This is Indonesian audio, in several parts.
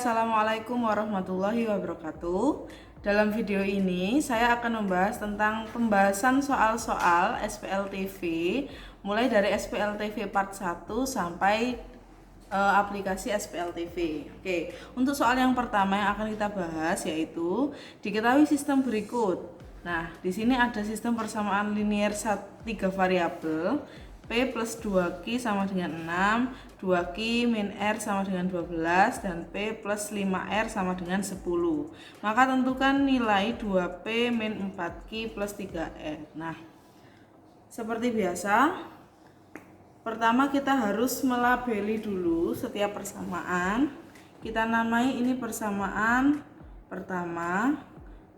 Assalamualaikum warahmatullahi wabarakatuh. Dalam video ini saya akan membahas tentang pembahasan soal-soal SPLTV mulai dari SPLTV part 1 sampai aplikasi SPLTV. Oke, untuk soal yang pertama yang akan kita bahas yaitu diketahui sistem berikut. Nah, di sini ada sistem persamaan linier 3 variabel. P plus 2Q sama dengan 6, 2Q min R sama dengan 12, dan P plus 5R sama dengan 10. Maka tentukan nilai 2P min 4Q plus 3R. Nah, seperti biasa, pertama kita harus melabeli dulu setiap persamaan. Kita namai ini persamaan pertama,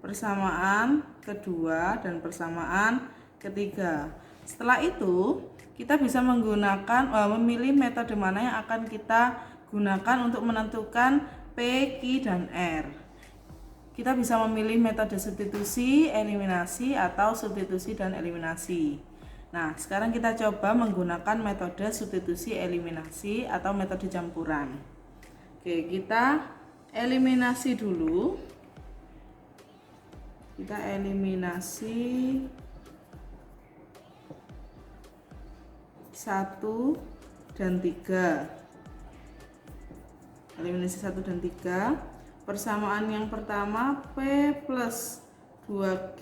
persamaan kedua, dan persamaan ketiga. Setelah itu, kita bisa memilih metode mana yang akan kita gunakan untuk menentukan P, Q, dan R. Kita bisa memilih metode substitusi, eliminasi, atau substitusi dan eliminasi. Nah, sekarang kita coba menggunakan metode substitusi, eliminasi, atau metode campuran. Oke, kita eliminasi dulu. Kita eliminasi 1 dan 3. Eliminasi 1 dan 3. Persamaan yang pertama P plus 2Q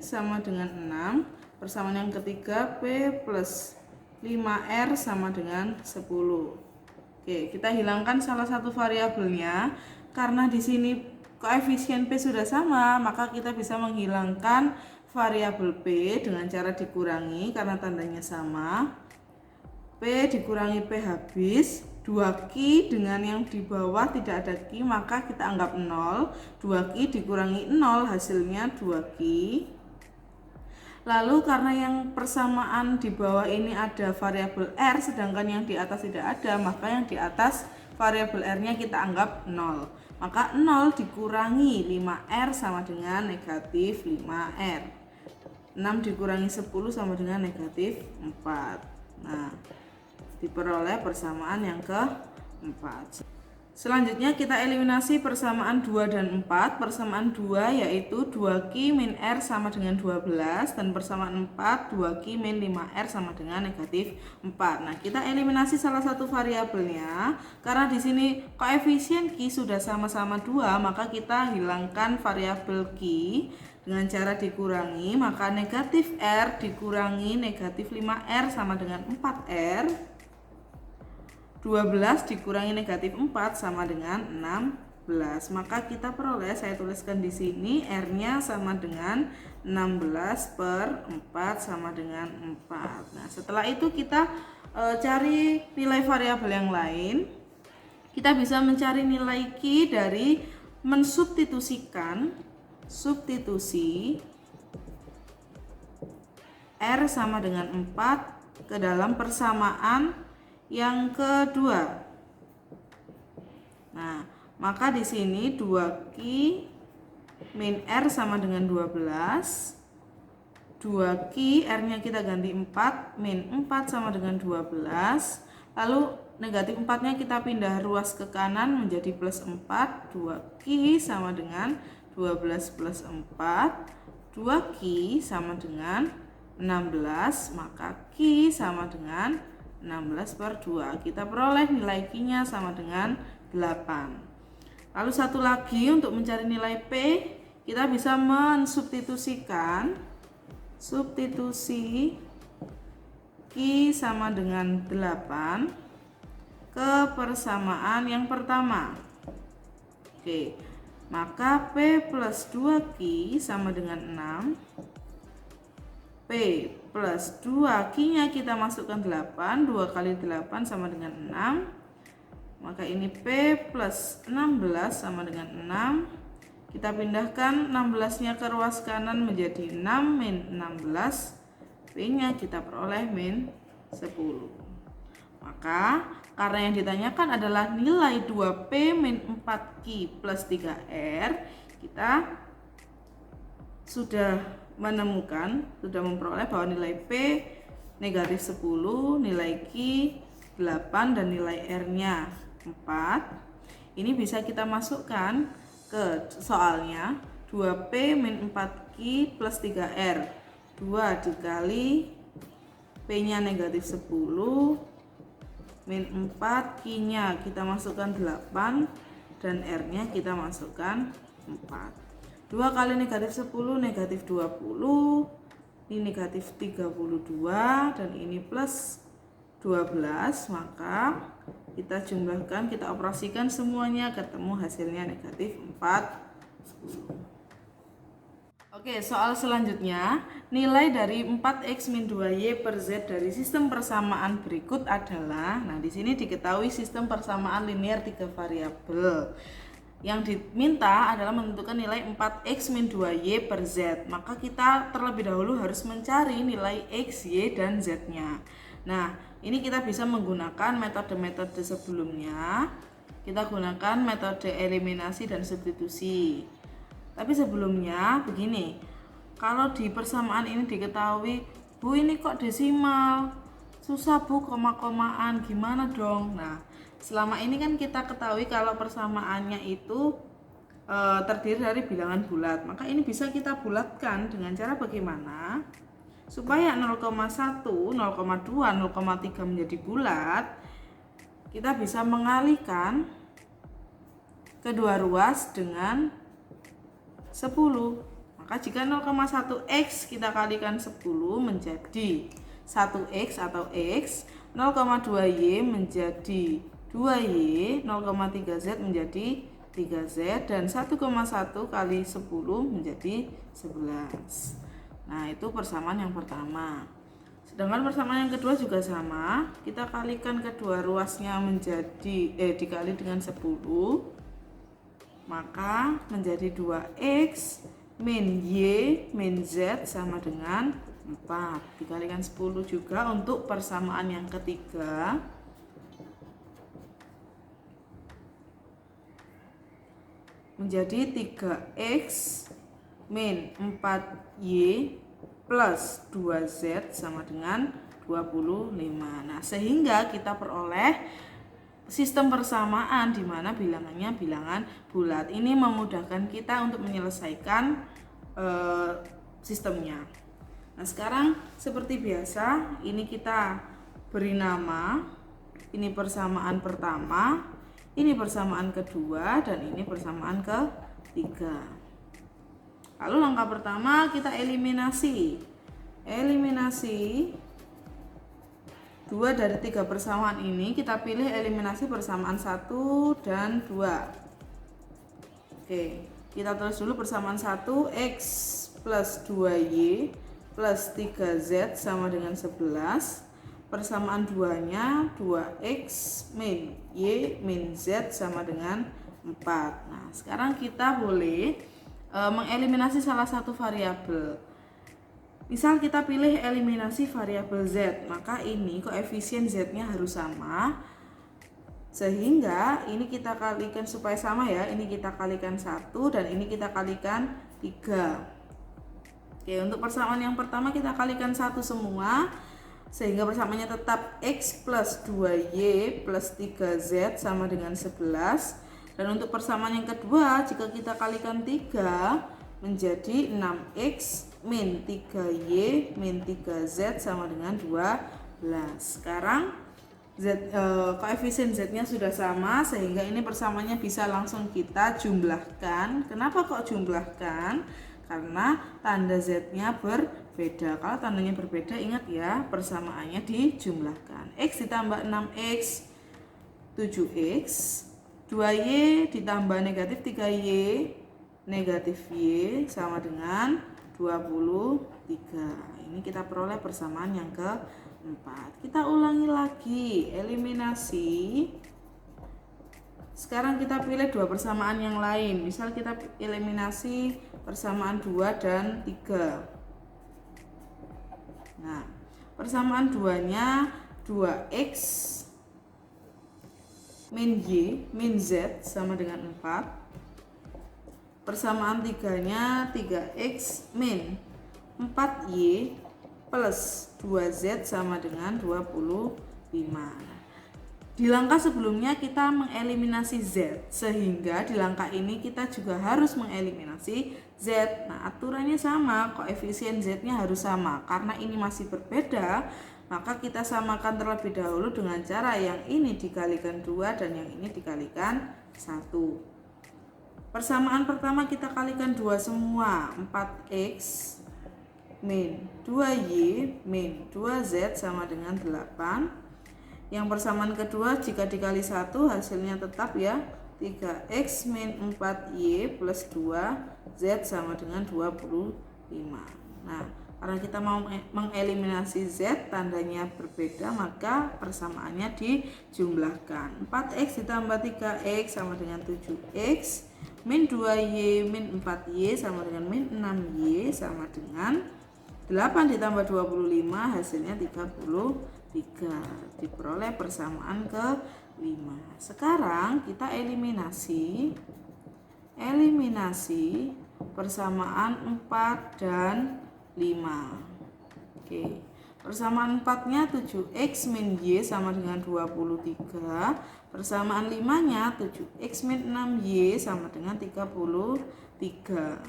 sama dengan 6. Persamaan yang ketiga P plus 5R sama dengan 10. Oke, kita hilangkan salah satu variabelnya. Karena di sini koefisien P sudah sama, maka kita bisa menghilangkan variabel P dengan cara dikurangi karena tandanya sama. P dikurangi P habis, 2Q dengan yang di bawah tidak ada Q, maka kita anggap 0. 2Q dikurangi 0 hasilnya 2Q. Lalu karena yang persamaan di bawah ini ada variabel R, sedangkan yang di atas tidak ada, maka yang di atas variabel R-nya kita anggap 0. Maka 0 dikurangi 5R sama dengan negatif 5R. 6 dikurangi 10 sama dengan negatif 4. Nah, diperoleh persamaan yang keempat. Selanjutnya kita eliminasi persamaan 2 dan 4. Persamaan 2 yaitu 2Q min R sama dengan 12, dan persamaan 4 2Q min 5R sama dengan negatif 4. Nah, kita eliminasi salah satu variabelnya. Karena di sini koefisien Q sudah sama-sama 2, maka kita hilangkan variabel Q dengan cara dikurangi. Maka negatif R dikurangi negatif 5R sama dengan 4R. 12 dikurangi negatif 4 sama dengan 16. Maka kita peroleh, saya tuliskan di sini, R-nya sama dengan 16 per 4 sama dengan 4. Nah, setelah itu kita cari nilai variabel yang lain. Kita bisa mencari nilai Q dari mensubstitusikan substitusi R sama dengan 4 ke dalam persamaan yang kedua. Nah, maka di sini 2Q min R sama dengan 12. 2Q R-nya kita ganti 4, min 4 sama dengan 12. Lalu negatif 4-nya kita pindah ruas ke kanan menjadi plus 4. 2Q sama dengan 12 plus 4. 2Q sama dengan 16, maka Q sama dengan 16 per 2. Kita peroleh nilai Q-nya sama dengan 8. Lalu satu lagi untuk mencari nilai P, kita bisa mensubstitusikan substitusi Q sama dengan 8 ke persamaan yang pertama. Oke, maka P plus 2Q sama dengan 6. P plus 2, Q-nya kita masukkan 8, 2 kali 8 sama dengan 6. Maka ini P plus 16 sama dengan 6. Kita pindahkan 16-nya ke ruas kanan menjadi 6 min 16. P-nya kita peroleh min 10. Maka karena yang ditanyakan adalah nilai 2P min 4Q plus 3R, kita sudah memperoleh bahwa nilai P negatif 10, nilai Q 8, dan nilai R-nya 4. Ini bisa kita masukkan ke soalnya. 2P min 4Q plus 3R. 2 dikali P nya negatif 10 min 4, Q nya kita masukkan 8 dan R nya kita masukkan 4. 2 kali negatif 10 negatif 20, ini negatif 32 dan ini plus 12, maka kita jumlahkan, kita operasikan semuanya, ketemu hasilnya negatif 4, 10. Oke, soal selanjutnya, nilai dari 4x min 2y per z dari sistem persamaan berikut adalah, nah di sini diketahui sistem persamaan linear 3 variabel. Yang diminta adalah menentukan nilai 4x min 2y per z. Maka kita terlebih dahulu harus mencari nilai x, y, dan z-nya. Nah, ini kita bisa menggunakan metode-metode sebelumnya. Kita gunakan metode eliminasi dan substitusi. Tapi sebelumnya begini, kalau di persamaan ini diketahui, Bu ini kok desimal, susah Bu koma-komaan, gimana dong? Nah, selama ini kan kita ketahui kalau persamaannya itu terdiri dari bilangan bulat, maka ini bisa kita bulatkan dengan cara bagaimana? Supaya 0,1, 0,2, 0,3 menjadi bulat, kita bisa mengalihkan kedua ruas dengan 10. Maka jika 0,1x kita kalikan 10 menjadi 1x atau x, 0,2y menjadi 2y, 0,3z menjadi 3z, dan 1,1 kali 10 menjadi 11. Nah, itu persamaan yang pertama. Sedangkan persamaan yang kedua juga sama, kita kalikan kedua ruasnya menjadi dikali dengan 10, maka menjadi 2x min y min z sama dengan 4. Dikalikan 10 juga untuk persamaan yang ketiga. Menjadi 3x min 4y plus 2z sama dengan 25. Nah, sehingga kita peroleh sistem persamaan di mana bilangannya bilangan bulat. Ini memudahkan kita untuk menyelesaikan sistemnya. Nah, sekarang seperti biasa, ini kita beri nama. Ini persamaan pertama, ini persamaan kedua, dan ini persamaan ketiga. Lalu langkah pertama kita eliminasi. Eliminasi 2 dari 3 persamaan ini, kita pilih eliminasi persamaan 1 dan 2. Oke, kita tulis dulu persamaan 1, x plus 2y plus 3z sama dengan 11. Persamaan 2-nya 2x min y min z sama dengan 4. Nah, sekarang kita boleh mengeliminasi salah satu variabel. Misal kita pilih eliminasi variabel z, maka ini koefisien z-nya harus sama. Sehingga ini kita kalikan supaya sama ya, ini kita kalikan 1 dan ini kita kalikan 3. Oke, untuk persamaan yang pertama kita kalikan 1 semua, sehingga persamaannya tetap x plus 2y plus 3z sama dengan 11. Dan untuk persamaan yang kedua, jika kita kalikan 3 menjadi 6x min 3y min 3z sama dengan 12. Sekarang koefisien z-nya sudah sama, sehingga ini persamaannya bisa langsung kita jumlahkan. Kenapa kok jumlahkan? Karena tanda z-nya berbeda. Kalau tandanya berbeda, ingat ya, persamaannya dijumlahkan. X ditambah 6x 7x, 2y ditambah negatif 3y negatif y sama dengan 23. Ini kita peroleh persamaan yang keempat. Kita ulangi lagi, eliminasi. Sekarang kita pilih 2 persamaan yang lain. Misal kita eliminasi persamaan 2 dan 3. Nah, persamaan 2-nya 2x min y min z sama dengan 4. Persamaan 3-nya 3x min 4y plus 2z sama dengan 25. Di langkah sebelumnya kita mengeliminasi Z, sehingga di langkah ini kita juga harus mengeliminasi Z. Nah, aturannya sama, koefisien Z-nya harus sama. Karena ini masih berbeda, maka kita samakan terlebih dahulu dengan cara yang ini dikalikan 2 dan yang ini dikalikan 1. Persamaan pertama kita kalikan 2 semua, 4x min 2y min 2z sama dengan 8. Yang persamaan kedua jika dikali 1 hasilnya tetap ya, 3x min 4y plus 2z sama dengan 25. Nah, karena kita mau mengeliminasi z tandanya berbeda, maka persamaannya dijumlahkan. 4x ditambah 3x sama dengan 7x min 2y min 4y sama dengan min 6y sama dengan 8 ditambah 25 hasilnya 33. Diperoleh persamaan ke-5. Sekarang kita eliminasi persamaan 4 dan 5. Oke. Persamaan 4-nya 7x min y sama dengan 23. Persamaan 5-nya 7x min 6y sama dengan 33.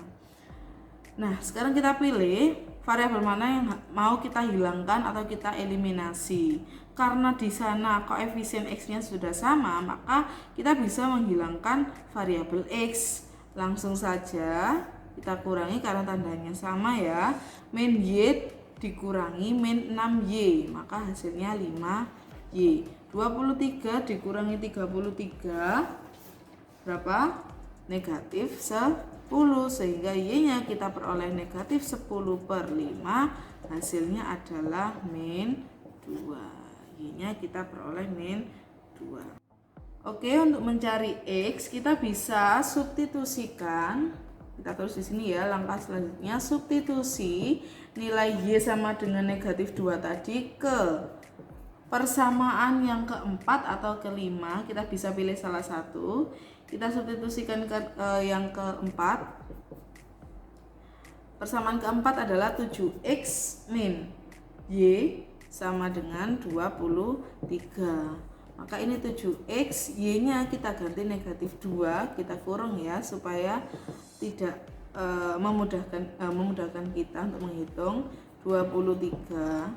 Nah, sekarang kita pilih variabel mana yang mau kita hilangkan atau kita eliminasi. Karena di sana koefisien x-nya sudah sama, maka kita bisa menghilangkan variabel x. Langsung saja kita kurangi karena tandanya sama ya. Min y dikurangi min 6y, maka hasilnya 5y. 23 dikurangi 33 berapa? Negatif 10, sehingga y-nya kita peroleh negatif 10/5, hasilnya adalah min 2. Y-nya kita peroleh min 2. Oke, untuk mencari x kita bisa substitusikan. Kita tulis di sini ya, langkah selanjutnya substitusi nilai y sama dengan negatif 2 tadi ke persamaan yang keempat atau kelima. Kita bisa pilih salah satu. Kita substitusikan ke yang keempat. Persamaan keempat adalah 7x min y sama dengan 23. Maka ini 7x, y-nya kita ganti negatif 2, kita kurang ya supaya tidak memudahkan kita untuk menghitung. 23.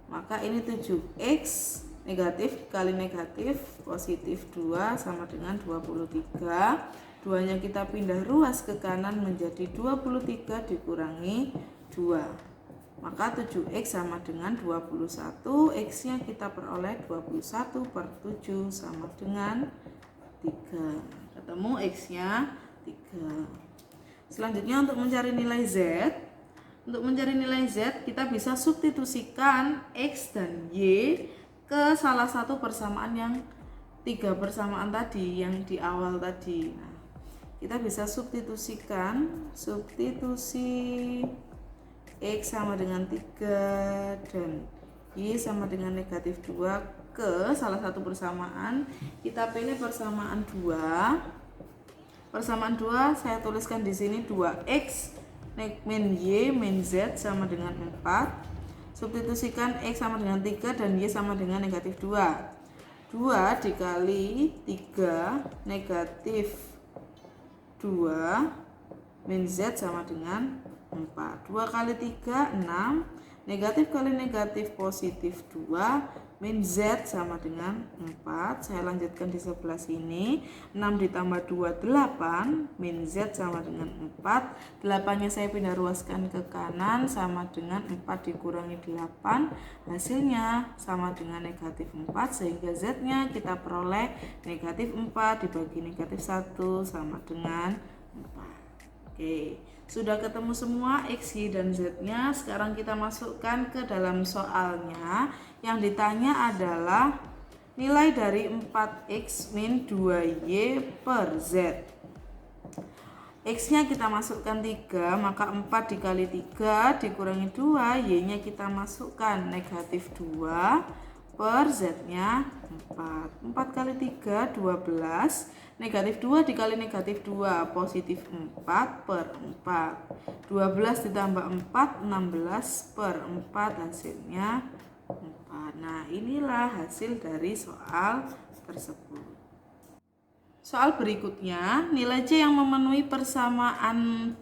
Maka ini 7x negatif kali negatif positif 2 sama dengan 23. 2-nya kita pindah ruas ke kanan menjadi 23 dikurangi 2. Maka 7x sama dengan 21. X-nya kita peroleh 21/7 sama dengan 3. Ketemu X-nya 3. Selanjutnya untuk mencari nilai Z. Untuk mencari nilai Z kita bisa substitusikan X dan Y ke salah satu persamaan yang 3 persamaan tadi yang di awal tadi. Nah, kita bisa substitusikan, substitusi X sama dengan 3 dan Y sama dengan negatif 2 ke salah satu persamaan. Kita pilih persamaan 2. Persamaan 2 saya tuliskan di sini 2x min Y min Z sama dengan 4. Substitusikan X sama dengan 3 dan Y sama dengan negatif 2. 2 dikali 3 negatif 2 min Z sama dengan 4. 2 kali 3, 6. Negatif kali negatif positif 2. Min Z sama dengan 4. Saya lanjutkan di sebelah sini. 6 ditambah 2, 8. Min Z sama dengan 4. 8-nya saya pindah ruaskan ke kanan sama dengan 4 dikurangi 8. Hasilnya sama dengan negatif 4. Sehingga Z-nya kita peroleh negatif 4 dibagi negatif 1 sama dengan 4. Oke, sudah ketemu semua X, Y, dan Z-nya. Sekarang kita masukkan ke dalam soalnya. Yang ditanya adalah nilai dari 4X min 2Y per Z. X-nya kita masukkan 3, maka 4 dikali 3 dikurangi 2, Y-nya kita masukkan negatif 2 per Z-nya 4. 4 kali 3, 12. Negatif 2 dikali negatif 2, positif 4 per 4. 12 ditambah 4, 16 per 4, hasilnya 4. Nah, inilah hasil dari soal tersebut. Soal berikutnya, nilai C yang memenuhi persamaan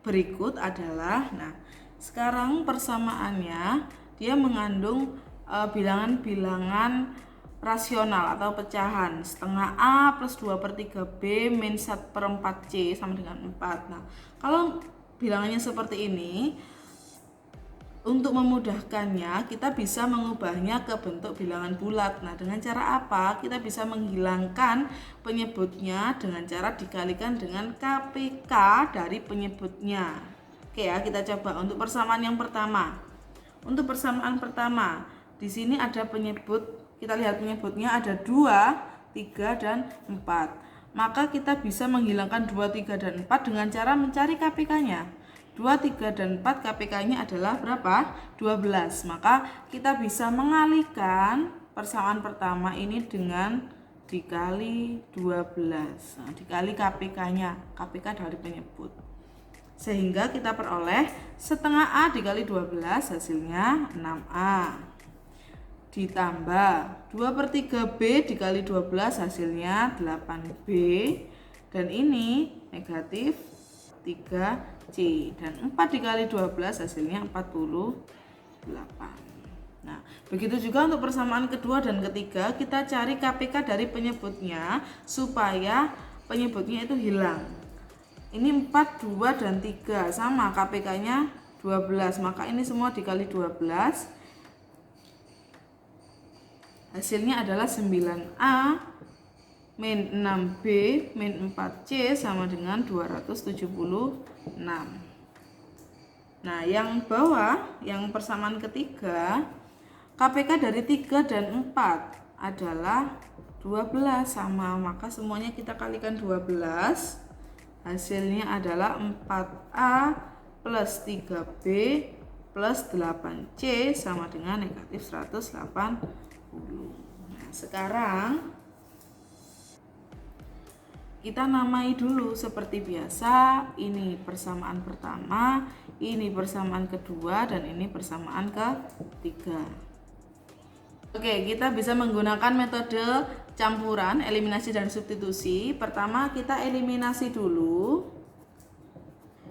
berikut adalah, nah sekarang persamaannya dia mengandung bilangan-bilangan rasional atau pecahan, setengah A plus 2/3B min 1/4C sama dengan 4. Nah kalau bilangannya seperti ini, untuk memudahkannya kita bisa mengubahnya ke bentuk bilangan bulat. Nah dengan cara apa? Kita bisa menghilangkan penyebutnya dengan cara dikalikan dengan KPK dari penyebutnya. Oke ya, kita coba untuk persamaan yang pertama. Untuk persamaan pertama, di sini ada penyebut, kita lihat penyebutnya ada 2, 3, dan 4. Maka kita bisa menghilangkan 2, 3, dan 4 dengan cara mencari KPK-nya. 2, 3, dan 4 KPK-nya adalah berapa? 12. Maka kita bisa mengalihkan persamaan pertama ini dengan dikali 12. Nah, dikali KPK-nya, KPK dari penyebut. Sehingga kita peroleh setengah A dikali 12 hasilnya 6A. Ditambah 2/3B dikali 12 hasilnya 8B. Dan ini negatif 3C, dan 4 dikali 12 hasilnya 48. Nah, begitu juga untuk persamaan kedua dan ketiga, kita cari KPK dari penyebutnya supaya penyebutnya itu hilang. Ini 4, 2, dan 3 sama, KPK-nya 12, maka ini semua dikali 12 hasilnya adalah 9A min 6B min 4C sama dengan 276. Nah yang bawah, yang persamaan ketiga, KPK dari 3 dan 4 adalah 12 sama, maka semuanya kita kalikan 12, hasilnya adalah 4A plus 3B plus 8C sama dengan negatif 180. Nah sekarang kita namai dulu seperti biasa. Ini persamaan pertama, ini persamaan kedua, dan ini persamaan ketiga. Oke, kita bisa menggunakan metode campuran, eliminasi, dan substitusi. Pertama kita eliminasi dulu.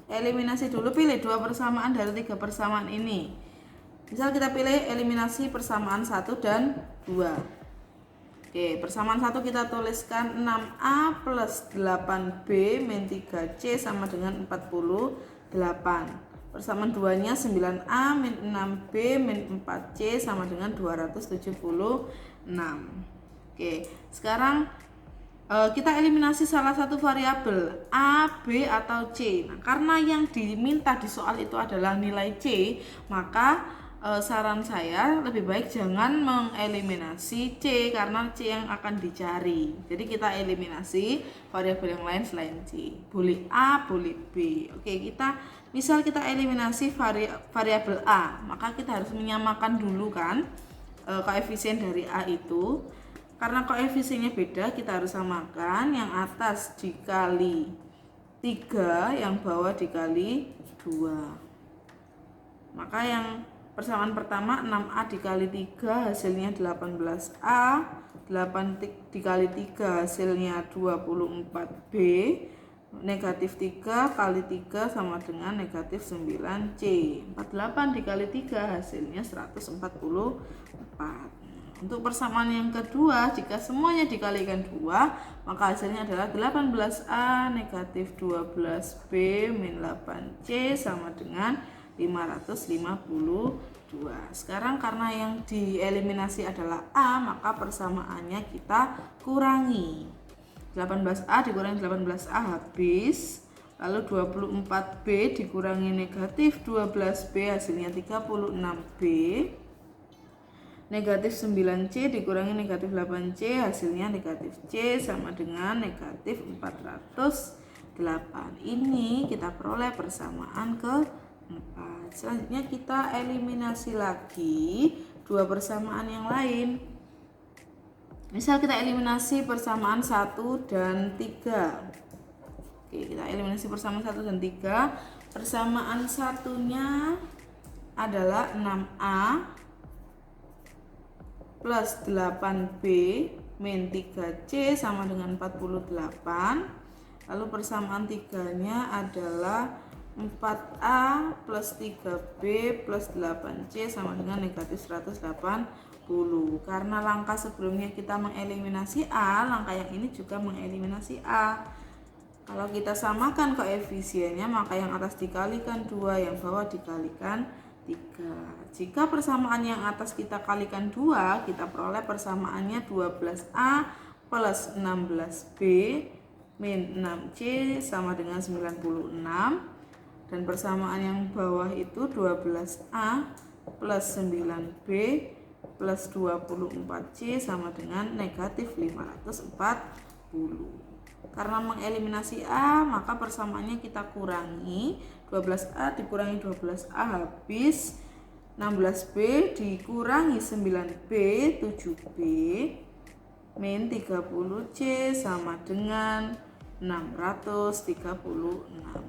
Eliminasi dulu, pilih 2 persamaan dari 3 persamaan ini. Misal kita pilih eliminasi persamaan 1 dan 2. Oke, persamaan 1 kita tuliskan 6A plus 8B min 3C sama dengan 48. Persamaan 2-nya 9A min 6B min 4C sama dengan 276. Oke, sekarang kita eliminasi salah satu variabel A, B, atau C. Nah, karena yang diminta di soal itu adalah nilai C, maka saran saya lebih baik jangan mengeliminasi C karena C yang akan dicari. Jadi kita eliminasi variabel yang lain selain C. Boleh A, boleh B. Oke, misal kita eliminasi variabel A, maka kita harus menyamakan dulu kan koefisien dari A itu. Karena koefisiennya beda, kita harus samakan, yang atas dikali 3, yang bawah dikali 2. Maka yang persamaan pertama 6A dikali 3 hasilnya 18A, 8 dikali 3 hasilnya 24B, negatif 3 kali 3 sama dengan negatif 9C. 48 dikali 3 hasilnya 144. Untuk persamaan yang kedua, jika semuanya dikalikan 2, maka hasilnya adalah 18A negatif 12B min 8C sama dengan 552. Sekarang karena yang dieliminasi adalah A, maka persamaannya kita kurangi. 18A dikurangi 18A habis. Lalu 24B dikurangi negatif 12B hasilnya 36B. Negatif 9C dikurangi negatif 8C hasilnya negatif C sama dengan negatif 408. Ini kita peroleh persamaan ke-4. Selanjutnya kita eliminasi lagi 2 persamaan yang lain. Misal kita eliminasi persamaan 1 dan 3. Oke, kita eliminasi persamaan 1 dan 3. Persamaan satunya adalah 6A plus 8B min 3C sama dengan 48. Lalu persamaan 3-nya adalah 4A plus 3B plus 8C sama dengan negatif 180. Karena langkah sebelumnya kita mengeliminasi A, langkah yang ini juga mengeliminasi A. Kalau kita samakan koefisiennya, maka yang atas dikalikan 2, yang bawah dikalikan 3. Jika persamaan yang atas kita kalikan 2, kita peroleh persamaannya 12A plus 16B min 6C sama dengan 96. Dan persamaan yang bawah itu 12A plus 9B plus 24C sama dengan negatif 540. Karena mengeliminasi A, maka persamaannya kita kurangi. 12A dikurangi 12A habis. 16B dikurangi 9B 7B min 30C sama dengan 636.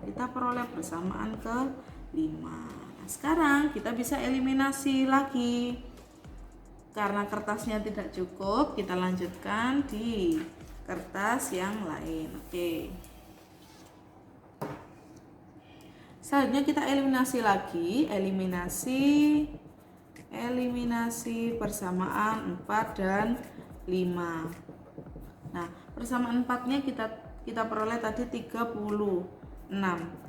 Kita peroleh persamaan ke-5. Nah, sekarang kita bisa eliminasi lagi. Karena kertasnya tidak cukup, kita lanjutkan di kertas yang lain. Oke. Selanjutnya kita eliminasi lagi, eliminasi persamaan 4 dan 5. Nah, persamaan 4-nya kita peroleh tadi 36B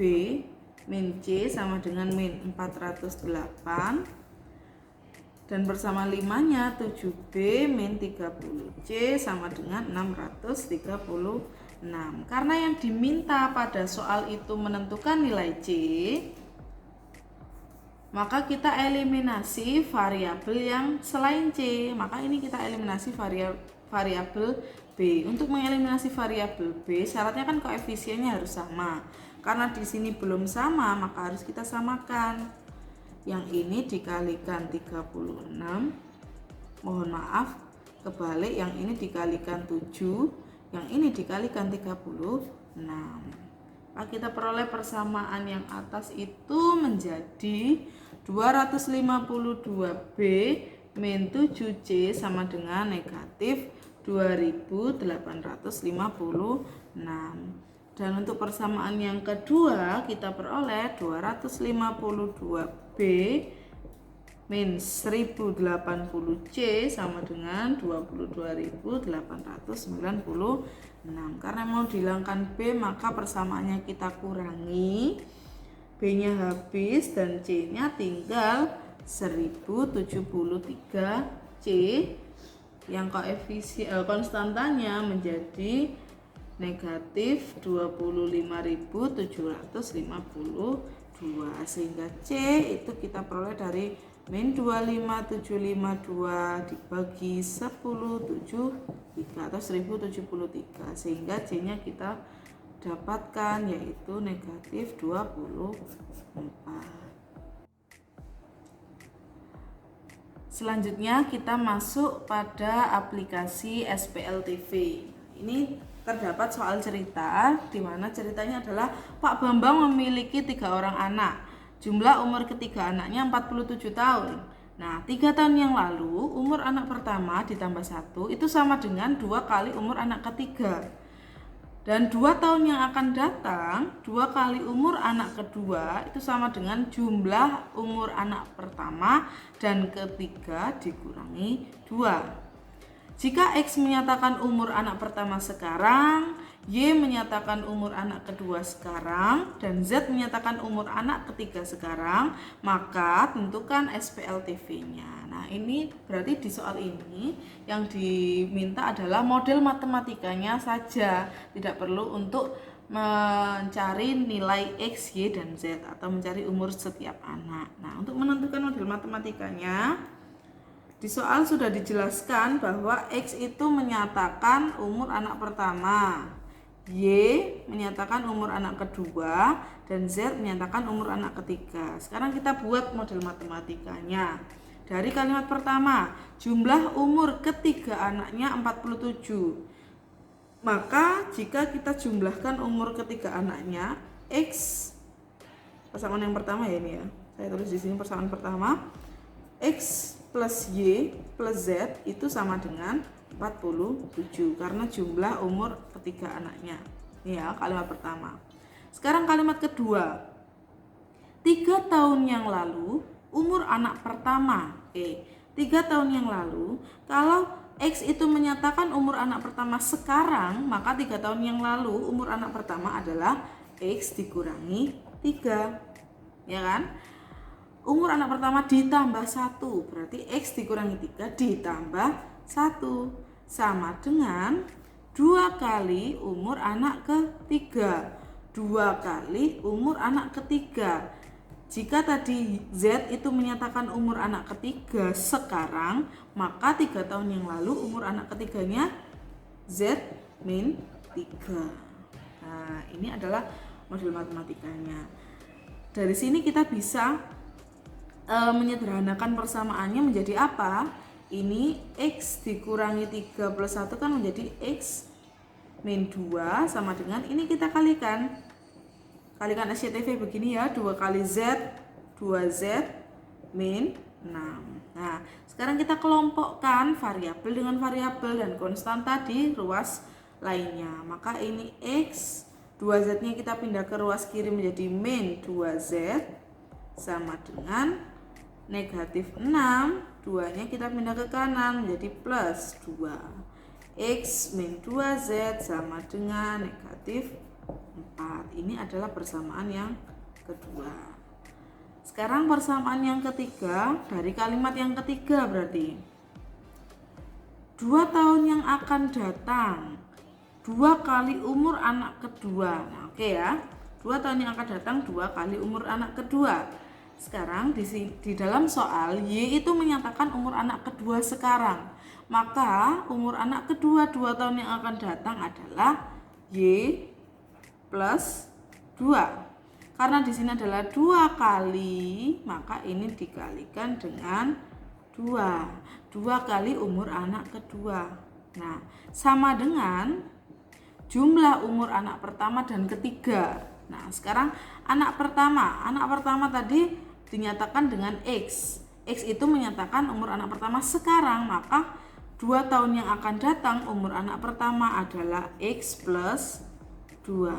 min C sama dengan min 408. Dan bersama 5-nya 7B min 30C sama dengan 636. Karena yang diminta pada soal itu menentukan nilai C, maka kita eliminasi variabel yang selain C. Maka ini kita eliminasi variabel B. Untuk mengeliminasi variabel B, syaratnya kan koefisiennya harus sama. Karena di sini belum sama, maka harus kita samakan. Yang ini dikalikan 36, mohon maaf, kebalik, yang ini dikalikan 7, yang ini dikalikan 36. Maka kita peroleh persamaan yang atas itu menjadi 252B min 7C sama dengan negatif 2856. Dan untuk persamaan yang kedua kita peroleh 252B min 1080C sama dengan 22.896. Karena mau dihilangkan B, maka persamaannya kita kurangi, B-nya habis dan C-nya tinggal 1073C yang konstantanya menjadi negatif 25.752, sehingga C itu kita peroleh dari min 25752 dibagi 1073 atau 1073, sehingga C nya kita dapatkan yaitu negatif 24. Selanjutnya kita masuk pada aplikasi SPLTV. Ini terdapat soal cerita, di mana ceritanya adalah Pak Bambang memiliki 3 orang anak. Jumlah umur ketiga anaknya 47 tahun. Nah, 3 tahun yang lalu umur anak pertama ditambah 1 itu sama dengan 2 kali umur anak ketiga. Dan 2 tahun yang akan datang, 2 kali umur anak kedua itu sama dengan jumlah umur anak pertama dan ketiga dikurangi 2. Jika X menyatakan umur anak pertama sekarang, Y menyatakan umur anak kedua sekarang, dan Z menyatakan umur anak ketiga sekarang, maka tentukan SPLTV-nya. Nah, ini berarti di soal ini yang diminta adalah model matematikanya saja, tidak perlu untuk mencari nilai X, Y, dan Z atau mencari umur setiap anak. Nah, untuk menentukan model matematikanya, di soal sudah dijelaskan bahwa X itu menyatakan umur anak pertama, Y menyatakan umur anak kedua, dan Z menyatakan umur anak ketiga. Sekarang kita buat model matematikanya. Dari kalimat pertama, jumlah umur ketiga anaknya 47. Maka jika kita jumlahkan umur ketiga anaknya, X, persamaan yang pertama ya ini ya. Saya tulis di sini persamaan pertama, X plus Y plus Z itu sama dengan 47 karena jumlah umur ketiga anaknya. Ya, kalimat pertama. Sekarang kalimat kedua. 3 tahun yang lalu umur anak pertama. Oke, 3 tahun yang lalu, kalau X itu menyatakan umur anak pertama sekarang, maka 3 tahun yang lalu umur anak pertama adalah X dikurangi 3. Ya kan? Umur anak pertama ditambah 1, berarti X dikurangi 3 ditambah 1 sama dengan 2 kali umur anak ketiga. 2 kali umur anak ketiga. Jika tadi Z itu menyatakan umur anak ketiga sekarang, maka 3 tahun yang lalu umur anak ketiganya Z min 3. Nah, ini adalah model matematikanya. Dari sini kita bisa menyederhanakan persamaannya menjadi apa? Ini X dikurangi 3 plus 1 kan menjadi X min 2 sama dengan ini kita kalikan SCTV begini ya, 2 kali Z 2Z min 6. Nah, sekarang kita kelompokkan variabel dengan variabel dan konstanta di ruas lainnya. Maka ini X 2Z nya kita pindah ke ruas kiri menjadi min 2Z sama dengan negatif 6, 2 nya kita pindah ke kanan menjadi plus 2. X min 2Z sama dengan negatif 4. Ini adalah persamaan yang kedua. Sekarang persamaan yang ketiga dari kalimat yang ketiga berarti 2 tahun yang akan datang 2 kali umur anak kedua. Nah, oke ya. 2 tahun yang akan datang 2 kali umur anak kedua. Sekarang di dalam soal Y itu menyatakan umur anak kedua sekarang. Maka umur anak kedua 2 tahun yang akan datang adalah Y plus 2. Karena di sini adalah 2 kali, maka ini dikalikan dengan 2. 2 kali umur anak kedua. Nah, sama dengan jumlah umur anak pertama dan ketiga. Nah, sekarang anak pertama tadi dinyatakan dengan X. X itu menyatakan umur anak pertama sekarang, maka 2 tahun yang akan datang umur anak pertama adalah X plus 2.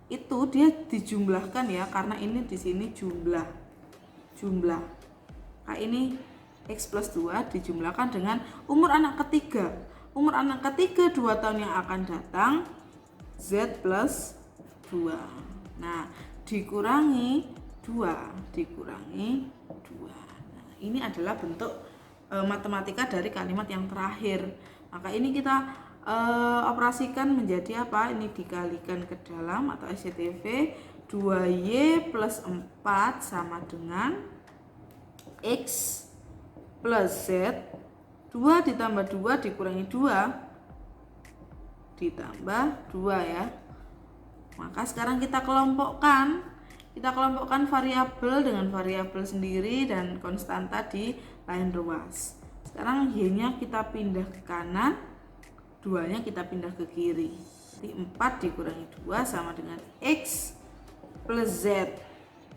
Itu dia dijumlahkan ya, karena ini di sini jumlah. Nah, ini X plus 2 dijumlahkan dengan umur anak ketiga. Umur anak ketiga 2 tahun yang akan datang Z plus 2. Nah, dikurangi 2. Nah, ini adalah bentuk matematika dari kalimat yang terakhir. Maka ini kita operasikan menjadi apa? Ini dikalikan ke dalam atau SCTV 2Y plus 4 sama dengan X plus Z 2 ditambah 2 dikurangi 2 ditambah 2 ya. Maka sekarang kita kelompokkan variabel dengan variabel sendiri dan konstanta di lain ruas. Sekarang Y-nya kita pindah ke kanan, 2-nya kita pindah ke kiri. Jadi 4 dikurangi 2 sama dengan X plus Z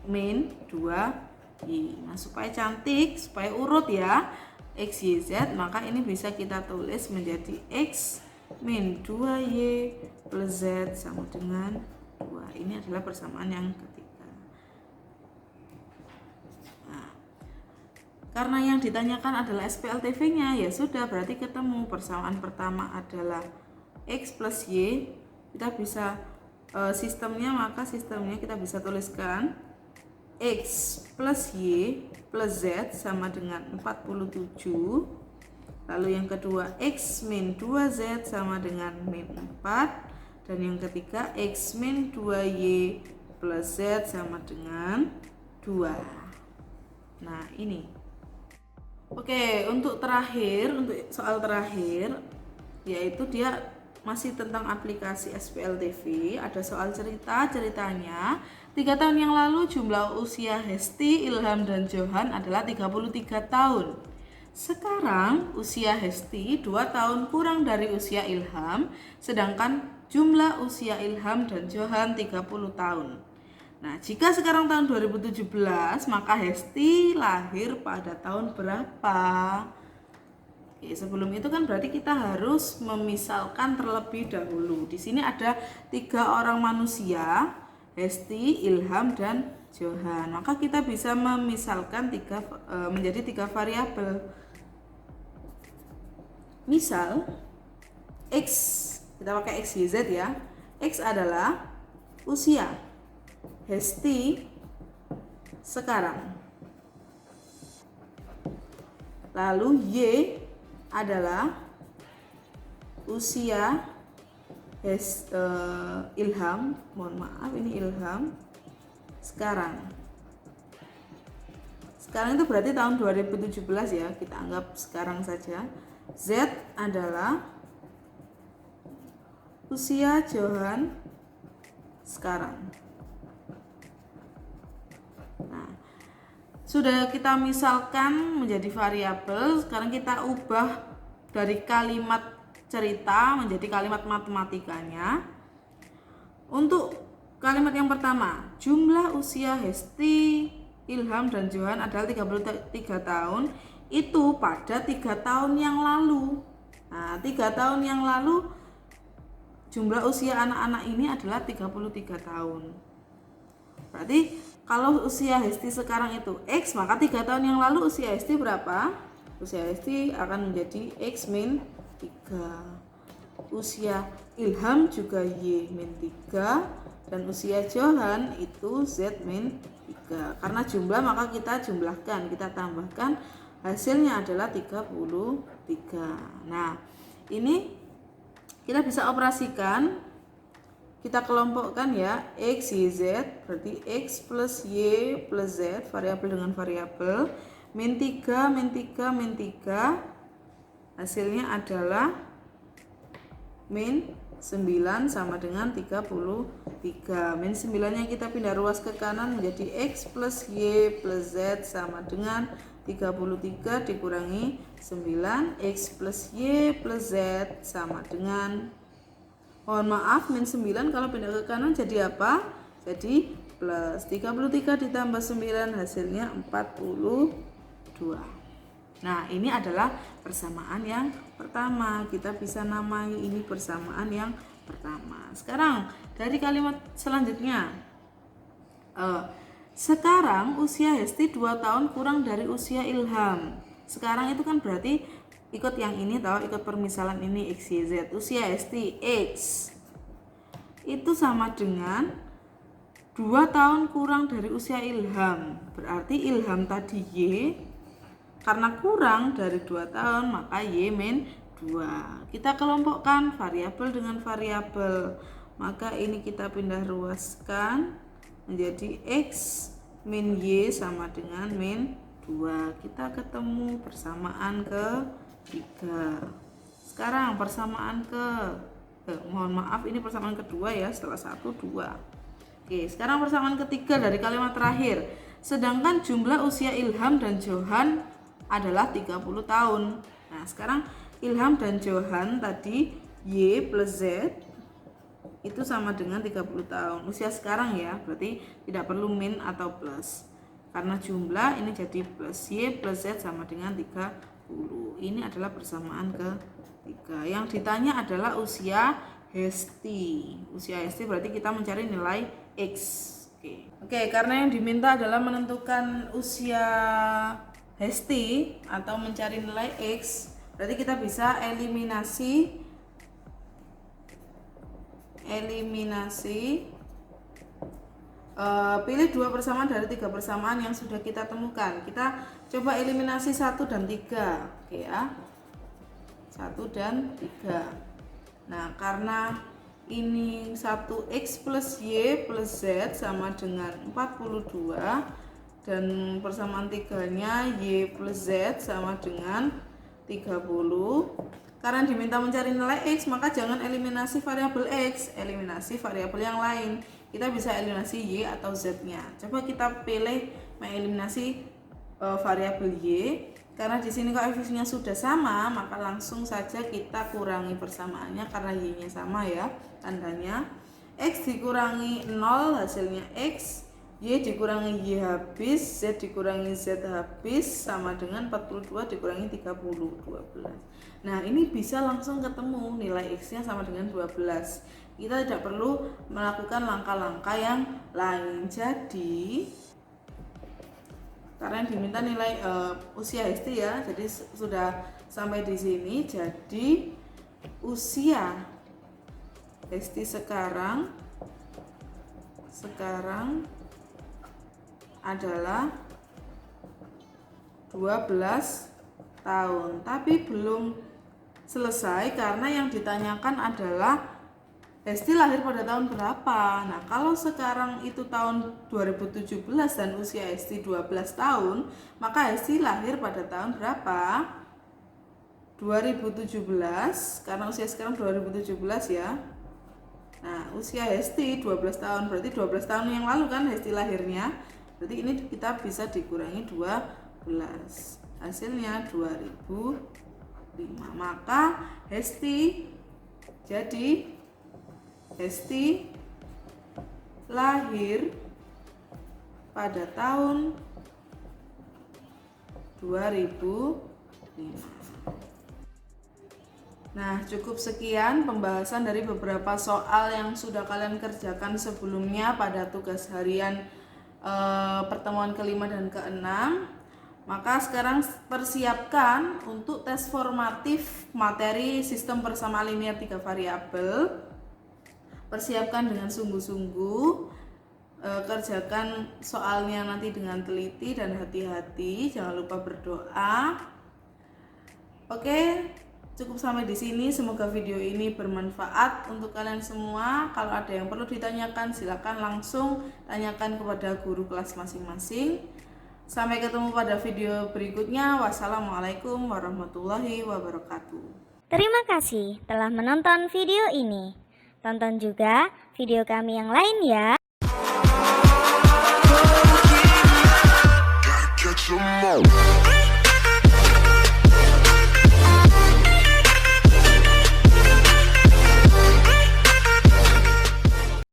min 2Y. Nah, supaya cantik, supaya urut ya, X, Y, Z, maka ini bisa kita tulis menjadi X min 2Y plus Z sama dengan 2. Ini adalah persamaan yang ketiga. Nah, karena yang ditanyakan adalah SPLTV-nya, ya sudah, berarti ketemu. Persamaan pertama adalah X plus Y. Kita bisa sistemnya kita bisa tuliskan X plus Y plus Z sama dengan 47. Lalu yang kedua X min 2Z sama dengan min 4. Dan yang ketiga X min 2Y plus Z sama dengan 2. Nah, ini. Oke, untuk soal terakhir, yaitu dia masih tentang aplikasi SPLTV. Ada soal ceritanya 3 tahun yang lalu jumlah usia Hesti, Ilham, dan Johan adalah 33 tahun. Sekarang usia Hesti 2 tahun kurang dari usia Ilham, sedangkan jumlah usia Ilham dan Johan 30 tahun. Nah, jika sekarang tahun 2017, maka Hesti lahir pada tahun berapa? Oke, sebelum itu kan berarti kita harus memisalkan terlebih dahulu. Di sini ada 3 orang manusia, Hesti, Ilham, dan Johan. Maka kita bisa memisalkan menjadi 3 variabel. Misal X, kita pakai X, Y, Z ya. X adalah usia Hesti sekarang. Lalu Y adalah usia Ilham, mohon maaf ini Ilham sekarang. Sekarang itu berarti tahun 2017 ya, kita anggap sekarang saja. Z adalah usia Johan sekarang. Nah, sudah kita misalkan menjadi variabel, sekarang kita ubah dari kalimat cerita menjadi kalimat matematikanya. Untuk kalimat yang pertama, jumlah usia Hesti, Ilham, dan Johan adalah 33 tahun. Itu pada 3 tahun yang lalu. Nah, 3 tahun yang lalu jumlah usia anak-anak ini adalah 33 tahun. Berarti kalau usia Hesti sekarang itu X, maka 3 tahun yang lalu usia Hesti berapa? Usia Hesti akan menjadi X min 3. Usia Ilham juga Y min 3. Dan usia Johan itu Z min 3. Karena jumlah maka kita jumlahkan, kita tambahkan, hasilnya adalah 33. Nah, ini kita bisa operasikan. Kita kelompokkan ya, X, Y, Z, berarti X plus Y plus Z, variabel dengan variabel, min 3, min 3, min 3, hasilnya adalah min 9 sama dengan 33. Min 9 yang kita pindah ruas ke kanan menjadi X plus Y plus Z sama dengan 33 dikurangi 9, X plus Y plus Z sama dengan, mohon maaf, min 9 kalau pindah ke kanan jadi apa? Jadi plus 33 ditambah 9 hasilnya 42. Nah, ini adalah persamaan yang pertama. Kita bisa namai ini persamaan yang pertama. Sekarang dari kalimat selanjutnya. Sekarang usia Hesti 2 tahun kurang dari usia Ilham. Sekarang itu kan berarti ikut yang ini tahu, ikut permisalan ini X, Y, Z. Usia Hesti X itu sama dengan 2 tahun kurang dari usia Ilham. Berarti Ilham tadi Y, karena kurang dari 2 tahun maka Y min 2. Kita kelompokkan variabel dengan variabel. Maka ini kita pindah ruaskan menjadi X min Y sama dengan min 2. Kita ketemu persamaan ke 3. Sekarang persamaan mohon maaf ini persamaan kedua ya, setelah 1 2. Oke, sekarang persamaan ketiga dari kalimat terakhir. Sedangkan jumlah usia Ilham dan Johan adalah 30 tahun. Nah, sekarang Ilham dan Johan tadi Y plus Z itu sama dengan 30 tahun. Usia sekarang ya, berarti tidak perlu min atau plus. Karena jumlah ini jadi plus Y plus Z sama dengan 30. Ini adalah persamaan ketiga. Yang ditanya adalah usia Hesti. Usia Hesti berarti kita mencari nilai X. Oke, karena yang diminta adalah menentukan usia Hesti atau mencari nilai X, berarti kita bisa eliminasi pilih 2 persamaan dari 3 persamaan yang sudah kita temukan. Kita coba eliminasi 1 dan 3. Oke ya, 1 dan 3. Nah, karena ini 1X plus Y plus Z sama dengan 42 dan persamaan 3-nya Y plus Z sama dengan 30. Karena diminta mencari nilai X, maka jangan eliminasi variabel X, eliminasi variabel yang lain. Kita bisa eliminasi Y atau Z-nya. Coba kita pilih mengeliminasi variabel Y. Karena di sini koefisiennya sudah sama, maka langsung saja kita kurangi persamaannya karena Y-nya sama ya, tandanya. X dikurangi 0 hasilnya X, Y dikurangi Y habis, Z dikurangi Z habis sama dengan 42 dikurangi 30, 12. Nah, ini bisa langsung ketemu nilai X nya sama dengan 12. Kita tidak perlu melakukan langkah-langkah yang lain. Jadi karena yang diminta nilai usia Hesti ya, jadi sudah sampai di sini. Jadi usia Hesti sekarang adalah 12 tahun, tapi belum selesai karena yang ditanyakan adalah Hesti lahir pada tahun berapa. Nah, kalau sekarang itu tahun 2017 dan usia Hesti 12 tahun, maka Hesti lahir pada tahun berapa? 2017, karena usia sekarang 2017 ya. Nah, usia Hesti 12 tahun, berarti 12 tahun yang lalu kan Hesti lahirnya. Berarti ini kita bisa dikurangi 12. Hasilnya 2005. Maka Hesti lahir pada tahun 2005. Nah, cukup sekian pembahasan dari beberapa soal yang sudah kalian kerjakan sebelumnya pada tugas harian pertemuan kelima dan keenam. Maka sekarang persiapkan untuk tes formatif materi sistem persamaan linear 3 variabel. Persiapkan dengan sungguh-sungguh, kerjakan soalnya nanti dengan teliti dan hati-hati, jangan lupa berdoa. Oke, cukup sampai di sini. Semoga video ini bermanfaat untuk kalian semua. Kalau ada yang perlu ditanyakan, silakan langsung tanyakan kepada guru kelas masing-masing. Sampai ketemu pada video berikutnya. Wassalamualaikum warahmatullahi wabarakatuh. Terima kasih telah menonton video ini. Tonton juga video kami yang lain ya.